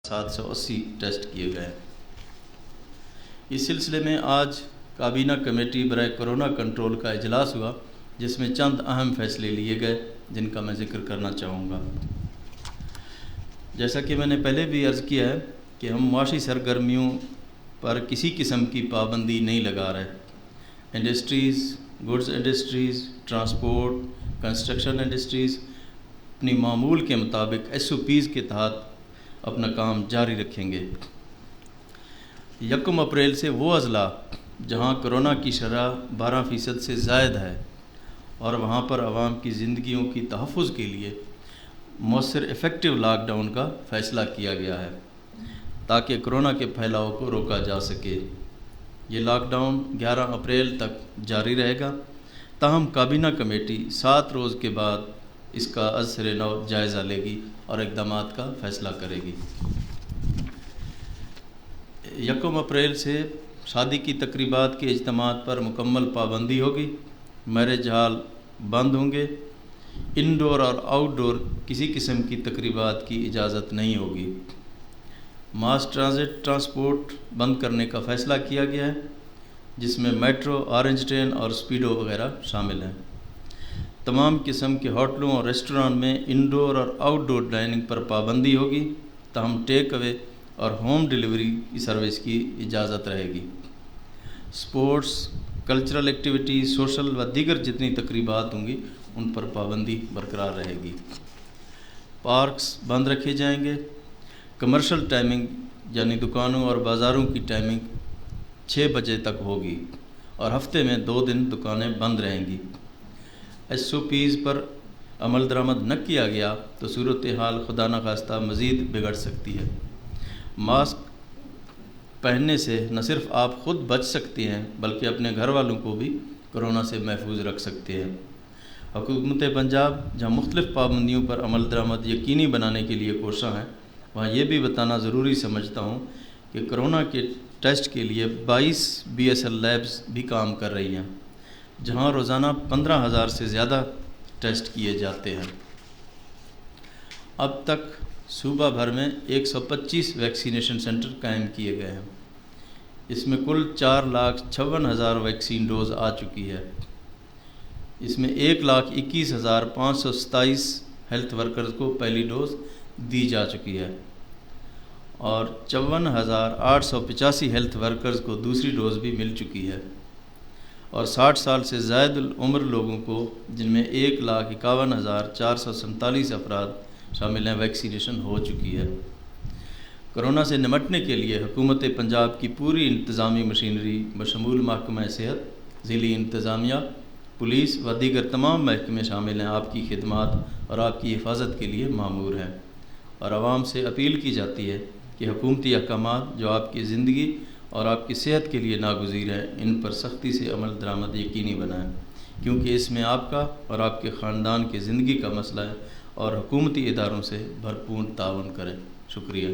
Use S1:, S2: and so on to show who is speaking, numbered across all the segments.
S1: 780 test کیے گئے۔ اس سلسلے میں آج کابینہ کمیٹی برائے کورونا کنٹرول کا اجلاس ہوا، جس میں چند اہم فیصلے لیے گئے جن کا میں ذکر کرنا چاہوں گا۔ جیسا کہ میں نے پہلے بھی عرض کیا ہے کہ ہم معاشی سرگرمیوں پر کسی قسم کی پابندی نہیں لگا رہے۔ Industries, goods industries, transport, construction industries اپنی معمول کے مطابق SOPs کے تحت اپنا کام جاری رکھیں گے۔ 1 اپریل سے وہ اضلاع جہاں کرونا کی شرح 12% سے زائد ہے اور وہاں پر عوام کی زندگیوں کی تحفظ کے لیے مؤثر افیکٹو لاک ڈاؤن کا فیصلہ کیا گیا ہے تاکہ کرونا کے پھیلاؤ کو روکا جا سکے۔ یہ لاک ڈاؤن 11 اپریل تک جاری رہے گا، تاہم کابینہ کمیٹی 7 روز کے بعد اس کا از سر نو جائزہ لے گی اور اقدامات کا فیصلہ کرے گی۔ 1 اپریل سے شادی کی تقریبات کے اجتماعات پر مکمل پابندی ہوگی۔ میرج ہال بند ہوں گے۔ انڈور اور آؤٹ ڈور کسی قسم کی تقریبات کی اجازت نہیں ہوگی۔ ماس ٹرانزٹ ٹرانسپورٹ بند کرنے کا فیصلہ کیا گیا ہے، جس میں میٹرو، آرنج ٹرین اور اسپیڈو وغیرہ شامل ہیں۔ تمام قسم کے ہوٹلوں اور ریسٹوران میں انڈور اور آؤٹ ڈور ڈائننگ پر پابندی ہوگی، تاہم ٹیک اوے اور ہوم ڈیلیوری کی سروس کی اجازت رہے گی۔ سپورٹس، کلچرل ایکٹیویٹی، سوشل و دیگر جتنی تقریبات ہوں گی ان پر پابندی برقرار رہے گی۔ پارکس بند رکھے جائیں گے۔ کمرشل ٹائمنگ یعنی دکانوں اور بازاروں کی ٹائمنگ 6 بجے تک ہوگی اور ہفتے میں 2 دن دکانیں بند رہیں گی۔ SOPs پر عمل درآمد نہ کیا گیا تو صورتحال خدا نخواستہ مزید بگڑ سکتی ہے۔ ماسک پہننے سے نہ صرف آپ خود بچ سکتے ہیں بلکہ اپنے گھر والوں کو بھی کرونا سے محفوظ رکھ سکتے ہیں۔ حکومت پنجاب جہاں مختلف پابندیوں پر عمل درآمد یقینی بنانے کے لیے کوشاں ہے، وہاں یہ بھی بتانا ضروری سمجھتا ہوں کہ کرونا کے ٹیسٹ کے لیے 22 BSL لیبز بھی کام کر رہی ہیں، جہاں روزانہ 15,000 سے زیادہ ٹیسٹ کیے جاتے ہیں۔ اب تک صوبہ بھر میں 125 ویکسینیشن سینٹر قائم کیے گئے ہیں۔ اس میں کل 4,56,000 ویکسین ڈوز آ چکی ہے۔ اس میں 1,21,527 ہیلتھ ورکرز کو پہلی ڈوز دی جا چکی ہے اور 54,885 ہیلتھ ورکرز کو دوسری ڈوز بھی مل چکی ہے، اور 60 سال سے زائد العمر لوگوں کو، جن میں 1,51,447 افراد شامل ہیں، ویکسینیشن ہو چکی ہے۔ کرونا سے نمٹنے کے لیے حکومت پنجاب کی پوری انتظامی مشینری بشمول محکمہ صحت، ضلعی انتظامیہ، پولیس و دیگر تمام محکمے شامل ہیں، آپ کی خدمات اور آپ کی حفاظت کے لیے مامور ہیں، اور عوام سے اپیل کی جاتی ہے کہ حکومتی احکامات جو آپ کی زندگی اور آپ کی صحت کے لیے ناگزیر ہیں، ان پر سختی سے عمل درآمد یقینی بنائیں، کیونکہ اس میں آپ کا اور آپ کے خاندان کی زندگی کا مسئلہ ہے، اور حکومتی اداروں سے بھرپور تعاون کریں۔ شکریہ۔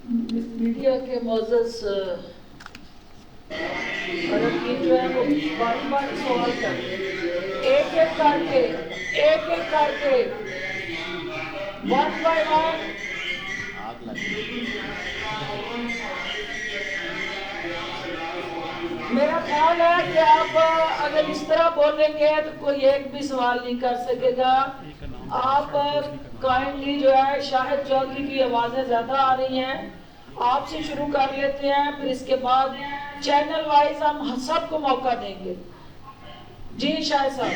S2: میڈیا کے معزز عربین جو ہے وہ باری باری سوال کرتے ہیں، ایک ایک کر کے ون بائی ون۔ میرا خیال ہے کہ آپ اگر اس طرح بولیں گے تو کوئی ایک بھی سوال نہیں کر سکے گا۔ آپ کائنڈلی جو ہے شاہد چودھری کی آوازیں زیادہ آ رہی ہیں، آپ سے شروع کر لیتے ہیں، پھر اس کے بعد چینل وائز ہم سب کو موقع دیں گے۔ جی شاہد صاحب۔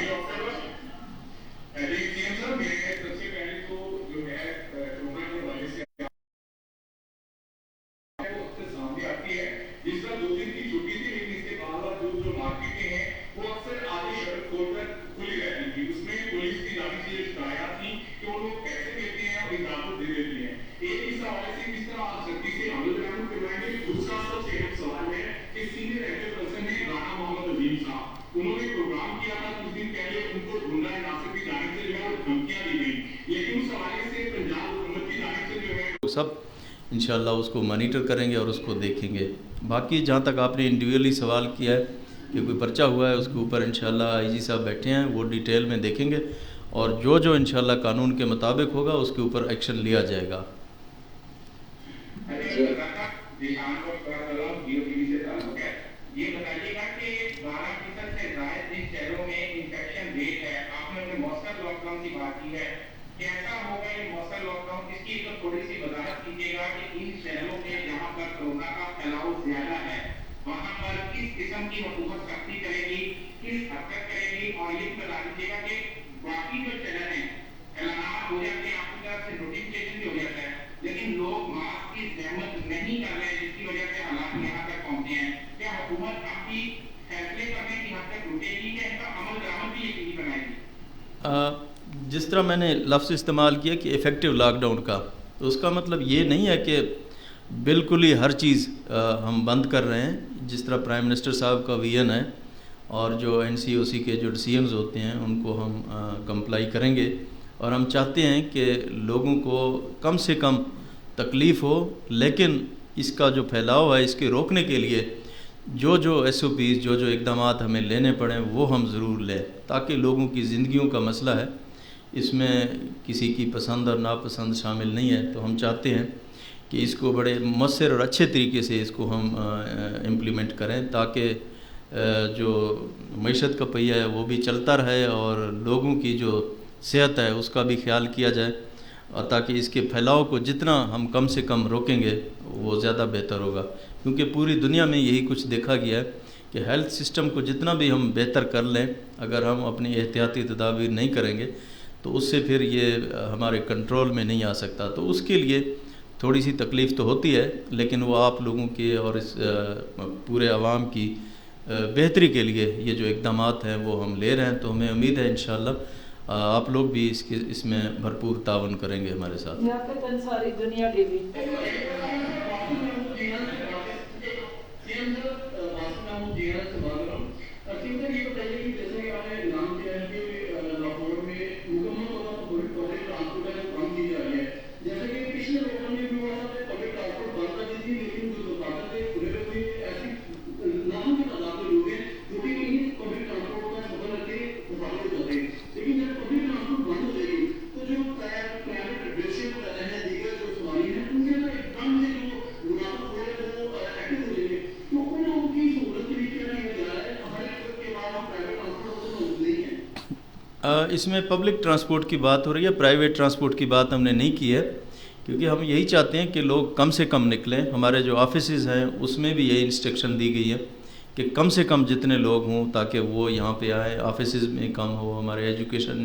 S1: سب انشاءاللہ اس کو مانیٹر کریں گے اور اس کو دیکھیں گے۔ باقی جہاں تک آپ نے انڈیویجولی سوال کیا ہے کہ کوئی پرچہ ہوا ہے، اس کے اوپر انشاءاللہ IG صاحب بیٹھے ہیں، وہ ڈیٹیل میں دیکھیں گے، اور جو انشاءاللہ قانون کے مطابق ہوگا اس کے اوپر ایکشن لیا جائے گا۔
S3: یہ بتائیے گا کہ 12% سے زائد جن شہروں میں انفیکشن ریٹ ہے، آپ نے اپنے مؤثر لاک ڈاؤن کی بات کی ہے، کیسا ہوگا یہ مؤثر لاک ڈاؤن؟ اس کی تو تھوڑی سی وضاحت کیجیے گا کہ ان شہروں میں جہاں پر کورونا کا پھیلاؤ زیادہ ہے وہاں پر کس قسم کی حکومت سختی کرے گی، کس حد تک کرے گی، اور یہ بتا دیجیے گا کہ باقی جو شہر ہیں اعلانات ہو جاتے ہیں، آپ کی طرف سے نوٹیفکیشن بھی ہو جاتا ہے، لیکن لوگ ماسک کی زحمت نہیں کر رہے جس کی وجہ سے حالات یہاں تک پہنچے ہیں، کیا حکومت اپنی فیصلے کرنے کی حد تک رکے گی کہ ان کا عمل درآمد بھی یقینی بنائے گی؟
S1: جس طرح میں نے لفظ استعمال کیا کہ افیکٹو لاک ڈاؤن کا، تو اس کا مطلب یہ نہیں ہے کہ بالکل ہی ہر چیز ہم بند کر رہے ہیں. جس طرح پرائم منسٹر صاحب کا ویژن ہے اور جو NCOC کے جو ڈیسیژنز ہوتے ہیں ان کو ہم کمپلائی کریں گے، اور ہم چاہتے ہیں کہ لوگوں کو کم سے کم تکلیف ہو، لیکن اس کا جو پھیلاؤ ہے اس کے روکنے کے لیے جو SOPs جو اقدامات ہمیں لینے پڑیں وہ ہم ضرور لیں، تاکہ لوگوں کی زندگیوں کا مسئلہ ہے، اس میں کسی کی پسند اور ناپسند شامل نہیں ہے. تو ہم چاہتے ہیں کہ اس کو بڑے مؤثر اور اچھے طریقے سے اس کو ہم امپلیمنٹ کریں، تاکہ جو معیشت کا پہیہ ہے وہ بھی چلتا رہے اور لوگوں کی جو صحت ہے اس کا بھی خیال کیا جائے، اور تاکہ اس کے پھیلاؤ کو جتنا ہم کم سے کم روکیں گے وہ زیادہ بہتر ہوگا. کیونکہ پوری دنیا میں یہی کچھ دیکھا گیا ہے کہ ہیلتھ سسٹم کو جتنا بھی ہم بہتر کر لیں، اگر ہم اپنی احتیاطی تدابیر نہیں کریں گے تو اس سے پھر یہ ہمارے کنٹرول میں نہیں آ سکتا. تو اس کے لیے تھوڑی سی تکلیف تو ہوتی ہے، لیکن وہ آپ لوگوں کے اور اس پورے عوام کی بہتری کے لیے یہ جو اقدامات ہیں وہ ہم لے رہے ہیں. تو ہمیں امید ہے انشاءاللہ آپ لوگ بھی اس میں بھرپور تعاون کریں گے ہمارے ساتھ.
S2: ساری دنیا ٹی وی اس میں پبلک ٹرانسپورٹ کی بات ہو رہی ہے، پرائیویٹ ٹرانسپورٹ کی بات ہم نے نہیں کی ہے، کیونکہ ہم یہی چاہتے ہیں کہ لوگ کم سے کم نکلیں. ہمارے جو آفیسز ہیں اس میں بھی یہی انسٹرکشن دی گئی ہے کہ کم سے کم جتنے لوگ ہوں تاکہ وہ یہاں پہ آئیں. آفیسز میں کم ہو، ہمارے ایجوکیشن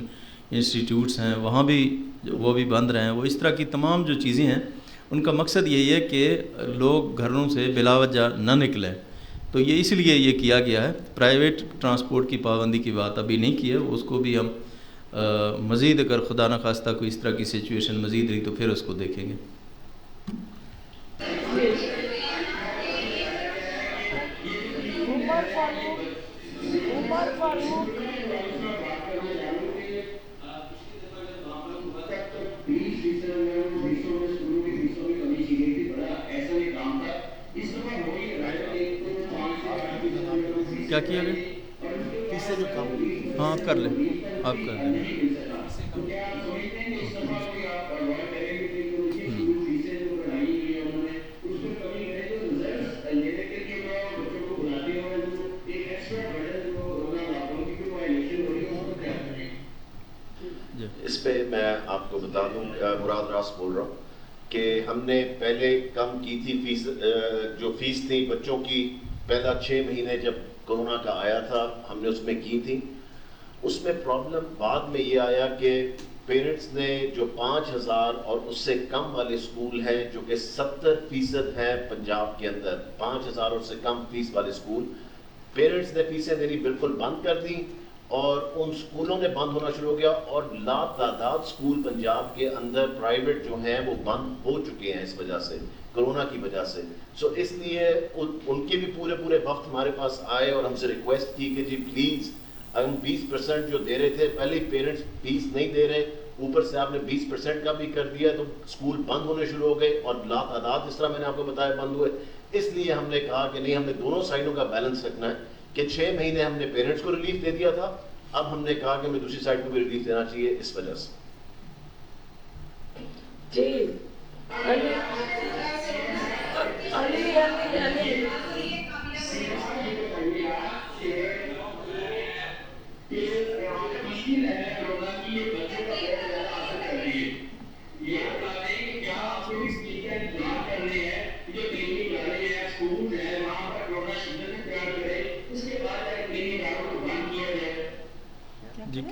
S2: انسٹیٹیوٹس ہیں وہاں بھی وہ بھی بند رہیں. وہ اس طرح کی تمام جو چیزیں ہیں ان کا مقصد یہی ہے کہ لوگ گھروں سے بلا وجہ نہ نکلیں. تو یہ اس لیے یہ کیا گیا ہے. پرائیویٹ ٹرانسپورٹ کی پابندی کی بات ابھی نہیں کی ہے، اس کو بھی ہم مزید اگر خدا نخواستہ کوئی اس طرح کی سچویشن مزید رہی تو پھر اس کو دیکھیں گے. کیا کیا گیا؟
S4: فیس سے جو کام
S1: ہاں آپ کر لیں، آپ کر لیں.
S5: اس پہ میں آپ کو بتا دوں، مراد راس بول رہا ہوں کہ ہم نے پہلے کم کی تھی فیس، جو فیس تھی بچوں کی پہلا 6 مہینے جب کورونا کا آیا تھا ہم نے اس میں کی تھی. اس میں پرابلم بعد میں یہ آیا کہ پیرنٹس نے جو 5000 اور اس سے کم والے اسکول ہیں جو کہ 70% ہیں پنجاب کے اندر، 5000 اور سے کم فیس والے اسکول، پیرنٹس نے فیسیں دینی بالکل بند کر دی اور ان اسکولوں نے بند ہونا شروع ہو گیا، اور لاتعداد اسکول پنجاب کے اندر پرائیویٹ جو ہیں وہ بند ہو چکے ہیں اس وجہ سے، کرونا کی وجہ سے. سو اس لیے ان کے بھی پورے وقت ہمارے پاس آئے اور ہم سے ریکویسٹ کی کہ جی پلیز، ہم 20% جو دے رہے تھے پہلے پیرنٹس فیس نہیں دے رہے، اوپر سے آپ نے 20% کا بھی کر دیا تو اسکول بند ہونے شروع ہو گئے اور لاتعداد جس طرح میں نے آپ کو بتایا بند ہوئے. اس لیے ہم نے کہا کہ نہیں، ہم نے دونوں سائڈوں کا بیلنس رکھنا ہے کہ 6 مہینے ہم نے پیرنٹس کو ریلیف دے دیا تھا، اب ہم نے کہا کہ ہمیں دوسری سائڈ کو بھی ریلیف دینا چاہیے اس وجہ سے.
S2: جی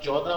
S5: 14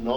S5: 9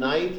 S5: 9th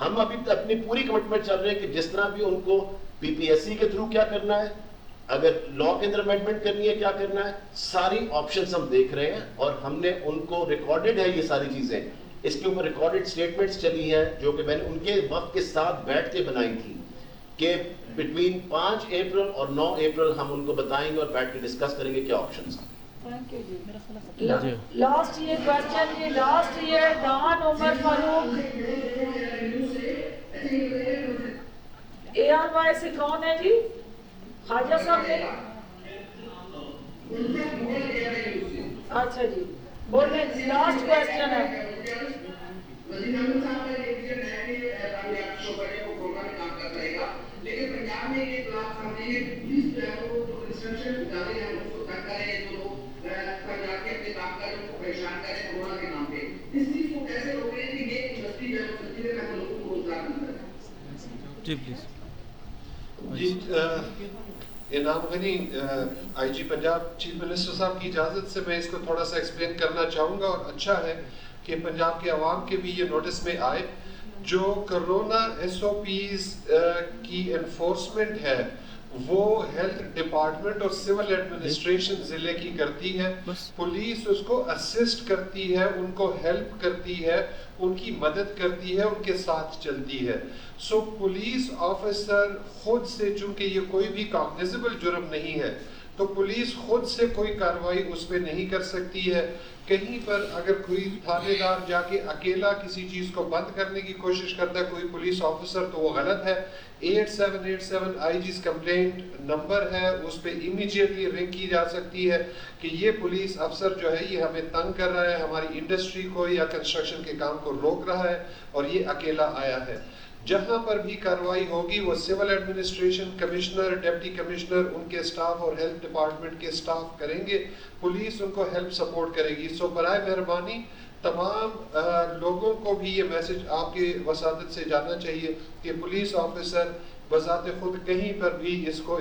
S5: ہم ابھی اپنی پوری کمٹمنٹ چل رہے ہیں کہ جس طرح بھی ان کو پی پی ایس سی کے تھرو کیا کرنا ہے, اگر لا کے اندر امینڈمنٹ کرنی ہے کیا کرنا ہے, ساری آپشنز ہم دیکھ رہے ہیں, اور ہم نے ان کو ریکارڈڈ ہے یہ ساری چیزیں, اس کے اوپر ریکارڈڈ سٹیٹمنٹس چلی ہیں جو کہ میں نے ان کے وقت کے ساتھ بیٹھ کے بنائی تھی کہ بٹوین 5 اپریل اور 9 اپریل ہم ان کو بتائیں گے اور بیٹھ کے ڈسکس کریں گے کیا آپشنز ہیں.
S2: تھینک یو جی. لاسٹ یہ کوشچن جی, لاسٹ یہ دان عمر فاروق اے آر وائی سے کون ہے جی؟ خواجہ صاحب نے. اچھا جی بولیں, لاسٹ کوشچن ہے.
S3: وزیر اعظم صاحب کا یہ ویژن ہے کہ کامیاب شعبہ ہے وہ کورونا میں کام کرتا رہے گا, لیکن پنجاب میں یہ اطلاع سامنے ہے کہ پولیس جو ہے وہ جو کنسٹرکشن ادارے ہیں اس کو تنگ کریں, جو لوگ پنجاب کے اپنے کام کریں ان کو پریشان کریں کورونا کے نام پہ, اس چیز کو کیسے روک رہے ہیں کہ یہ انڈسٹری جو ہے وہ سچی میں لوگوں کو روزگار ملتا ہے؟
S1: جی پلیز.
S6: جی انعام غنی, آئی جی پنجاب چیف منسٹر صاحب کی اجازت سے میں اس کو تھوڑا سا ایکسپلین کرنا چاہوں گا, اور اچھا ہے کہ پنجاب کے عوام کے بھی یہ نوٹس میں آئے. جو کرونا ایس او پیز کی انفورسمنٹ ہے وہ ہیلتھ ڈپارٹمنٹ اور سول ایڈمنسٹریشن ضلع کی کرتی ہے, پولیس اس کو اسسٹ کرتی ہے, ان کو ہیلپ کرتی ہے, ان کی مدد کرتی ہے, ان کے ساتھ چلتی ہے. سو پولیس آفیسر خود سے, چونکہ یہ کوئی بھی کاگنیزبل جرم نہیں ہے, تو پولیس خود سے کوئی کارروائی اس پہ نہیں کر سکتی ہے. کہیں پر اگر کوئی تھانے دار جا کے اکیلا کسی چیز کو بند کرنے کی کوشش کرتا ہے کوئی پولیس آفیسر, تو وہ غلط ہے. 8787 آئی جیز کمپلینٹ نمبر ہے, اس پہ امیڈیٹلی رنگ کی جا سکتی ہے کہ یہ پولیس افسر جو ہے یہ ہمیں تنگ کر رہا ہے, ہماری انڈسٹری کو یا کنسٹرکشن کے کام کو روک رہا ہے, اور یہ اکیلا آیا ہے. جہاں پر بھی کارروائی ہوگی وہ civil administration, commissioner, deputy commissioner, ان کے سٹاف اور ہیلتھ ڈپارٹمنٹ کے سٹاف کریں گے, پولیس ان کو ہیلپ سپورٹ کرے گی. سو برائے مہربانی تمام لوگوں کو بھی یہ میسج آپ کی وساطت سے جاننا چاہیے کہ پولیس آفیسر بذات خود کہیں پر بھی اس کو